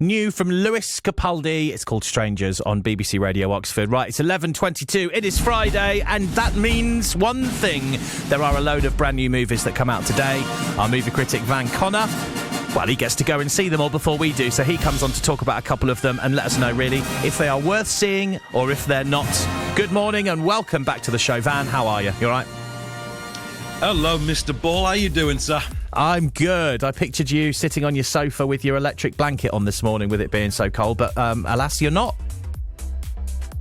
New from Lewis Capaldi. It's called Strangers on BBC Radio Oxford. Right, it's 11:22. It is Friday, and that means one thing. There are a load of brand new movies that come out today. Our movie critic, Van Connor, well, he gets to go and see them all before we do, so he comes on to talk about a couple of them and let us know, really, if they are worth seeing or if they're not. Good morning and welcome back to the show. Van, how are you? You all right? Hello, Mr. Ball. How you doing, sir? I'm good. I pictured you sitting on your sofa with your electric blanket on this morning with it being so cold, but alas, you're not.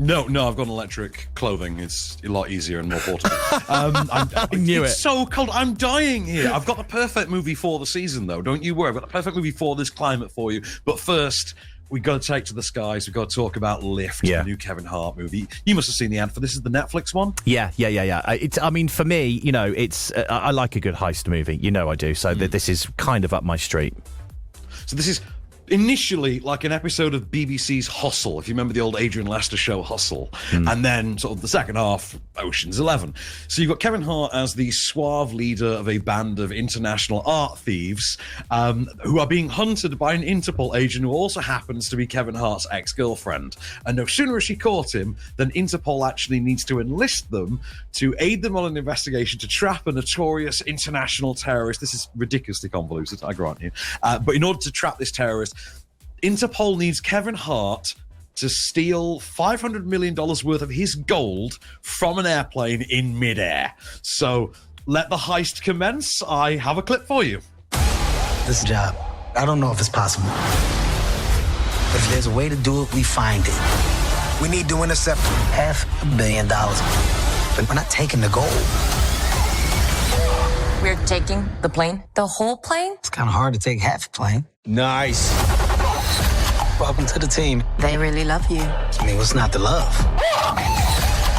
No, I've got electric clothing. It's a lot easier and more portable. I knew it's so cold. I'm dying here. I've got the perfect movie for the season, though. Don't you worry. I've got the perfect movie for this climate for you. But first, we got to take to the skies. We've got to talk about Lift, the new Kevin Hart movie. You must have seen the ad for this. Is the Netflix one? Yeah. I mean, for me, you know, it's I like a good heist movie. You know I do. So this is kind of up my street. So this is initially like an episode of BBC's Hustle, if you remember the old Adrian Lester show Hustle, and then sort of the second half, Ocean's 11. So you've got Kevin Hart as the suave leader of a band of international art thieves who are being hunted by an Interpol agent who also happens to be Kevin Hart's ex-girlfriend. And no sooner has she caught him than Interpol actually needs to enlist them to aid them on an investigation to trap a notorious international terrorist. This is ridiculously convoluted, I grant you. But in order to trap this terrorist, Interpol needs Kevin Hart to steal $500 million worth of his gold from an airplane in midair. So let the heist commence. I have a clip for you. This job, I don't know if it's possible. But if there's a way to do it, we find it. We need to intercept $500 million. But we're not taking the gold. We're taking the plane? The whole plane? It's kind of hard to take half a plane. Nice. Welcome to the team. They really love you. I mean, what's not to love?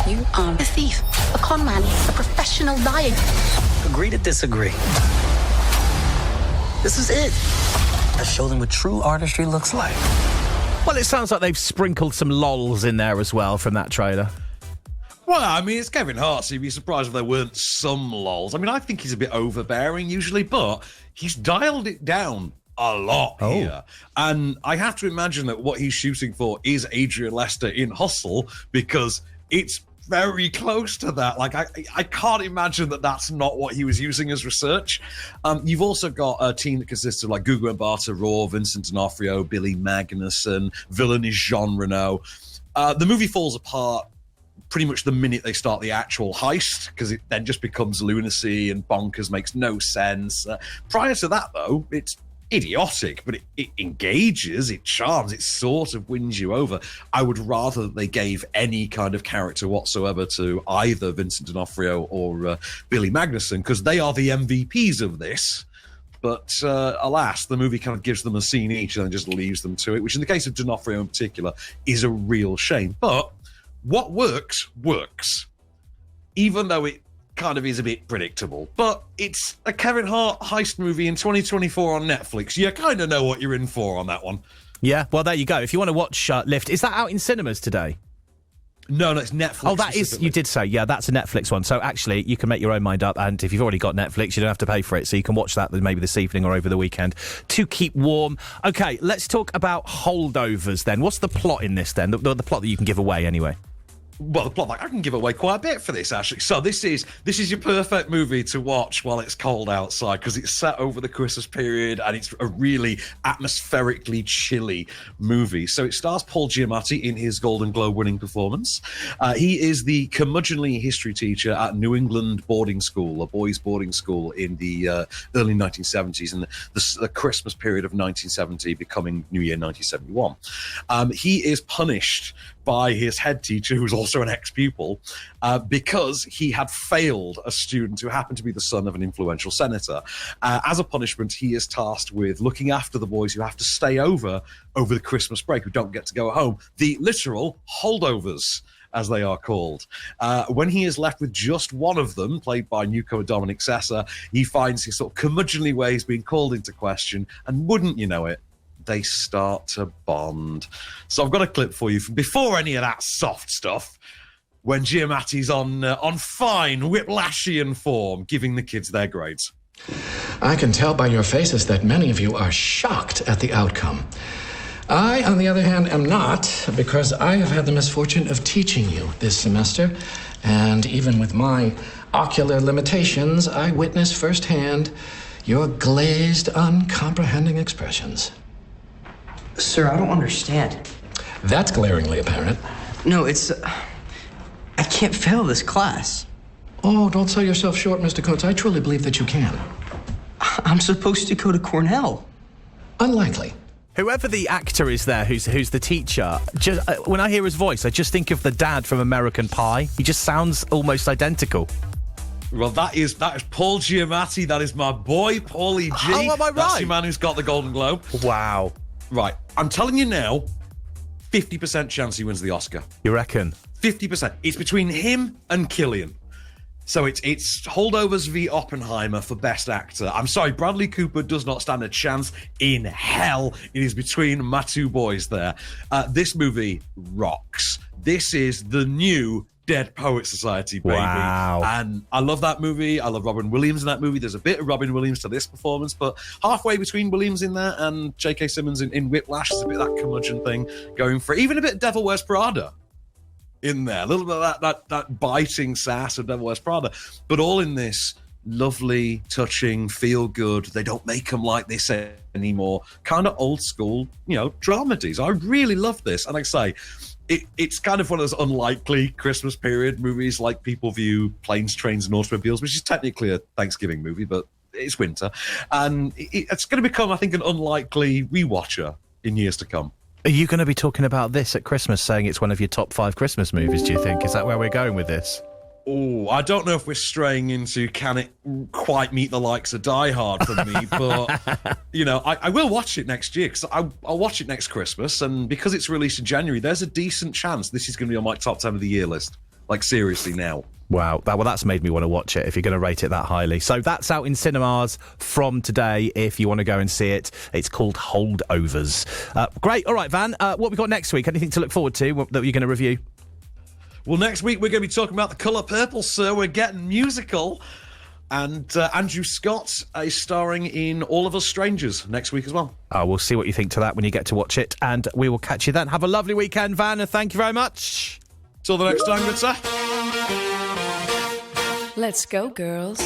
You are a thief, a con man, a professional liar. Agree to disagree. This is it. I show them what true artistry looks like. Well, it sounds like they've sprinkled some lols in there as well from that trailer. Well, I mean, it's Kevin Hart, so you'd be surprised if there weren't some lols. I mean, I think he's a bit overbearing usually, but he's dialed it down a lot here. And I have to imagine that what he's shooting for is Adrian Lester in Hustle, because it's very close to that. Like, I can't imagine that that's not what he was using as research. You've also got a team that consists of, like, Mbatha-Raw, Vincent D'Onofrio, Billy Magnuson, villain is Jean Reno. The movie falls apart pretty much the minute they start the actual heist, because it then just becomes lunacy and bonkers, makes no sense. Prior to that, though, it's idiotic, but it engages, it charms, it sort of wins you over. I would rather that they gave any kind of character whatsoever to either Vincent D'Onofrio or Billy Magnuson, because they are the MVPs of this. But alas, the movie kind of gives them a scene each and then just leaves them to it, which in the case of D'Onofrio in particular is a real shame. But what works, even though it kind of is a bit predictable. But it's a Kevin Hart heist movie in 2024 on Netflix. You kind of know what you're in for on that one. Yeah, well, there you go. If you want to watch Lift, is that out in cinemas today? No, it's Netflix. Oh, that is, you did say, yeah, that's a Netflix one. So actually, you can make your own mind up, and if you've already got Netflix, you don't have to pay for it, so you can watch that maybe this evening or over the weekend to keep warm. Okay, let's talk about Holdovers then. What's the plot in this then? The plot that you can give away anyway. Well, the plot, like, I can give away quite a bit for this, actually. So this is your perfect movie to watch while it's cold outside, because it's set over the Christmas period and it's a really atmospherically chilly movie. So it stars Paul Giamatti in his Golden Globe winning performance. He is the curmudgeonly history teacher at New England boarding school, a boys' boarding school in the early 1970s, and the Christmas period of 1970 becoming New Year 1971. He is punished by his head teacher, who's also an ex-pupil, because he had failed a student who happened to be the son of an influential senator. As a punishment, he is tasked with looking after the boys who have to stay over the Christmas break, who don't get to go home, the literal holdovers, as they are called. When he is left with just one of them, played by newcomer Dominic Sessa, he finds his sort of curmudgeonly ways being called into question, and wouldn't you know it, they start to bond. So I've got a clip for you from before any of that soft stuff, when Giamatti's on fine Whiplashian form, giving the kids their grades. I can tell by your faces that many of you are shocked at the outcome. I, on the other hand, am not, because I have had the misfortune of teaching you this semester, and even with my ocular limitations, I witnessed firsthand your glazed, uncomprehending expressions. Sir, I don't understand. That's glaringly apparent. No, it's... I can't fail this class. Oh, don't sell yourself short, Mr. Coates. I truly believe that you can. I'm supposed to go to Cornell. Unlikely. Whoever the actor is there who's the teacher, just when I hear his voice, I just think of the dad from American Pie. He just sounds almost identical. Well, that is Paul Giamatti. That is my boy, Paulie G. Oh, am I right? That's the man who's got the Golden Globe. Wow. Right. I'm telling you now, 50% chance he wins the Oscar. You reckon? 50%. It's between him and Cillian. So it's Holdovers v. Oppenheimer for Best Actor. I'm sorry, Bradley Cooper does not stand a chance in hell. It is between my two boys there. This movie rocks. This is the new Dead Poets Society, baby. Wow. And I love that movie. I love Robin Williams in that movie. There's a bit of Robin Williams to this performance, but halfway between Williams in there and J.K. Simmons in Whiplash, there's a bit of that curmudgeon thing going for it. Even a bit of Devil Wears Prada in there. A little bit of that biting sass of Devil Wears Prada. But all in this lovely, touching, feel good. They don't make them like this anymore. Kind of old school, dramedies. I really love this. And like I say, it's kind of one of those unlikely Christmas period movies, like people view Planes, Trains and Automobiles, which is technically a Thanksgiving movie, but it's winter. And it's going to become, I think, an unlikely rewatcher in years to come. Are you going to be talking about this at Christmas, saying it's one of your top 5 Christmas movies, do you think? Is that where we're going with this? Oh, I don't know if we're straying into can it quite meet the likes of Die Hard for me, but, I will watch it next year, because I'll watch it next Christmas, and because it's released in January, there's a decent chance this is going to be on my top 10 of the year list. Like, seriously, now. Wow. Well, that's made me want to watch it if you're going to rate it that highly. So that's out in cinemas from today if you want to go and see it. It's called Holdovers. Great. All right, Van, what we got next week? Anything to look forward to that you're going to review? Well, next week we're going to be talking about The Colour Purple, sir. We're getting musical. And Andrew Scott is starring in All of Us Strangers next week as well. We'll see what you think to that when you get to watch it. And we will catch you then. Have a lovely weekend, Van, and thank you very much. Till the next time, good sir. Let's go, girls.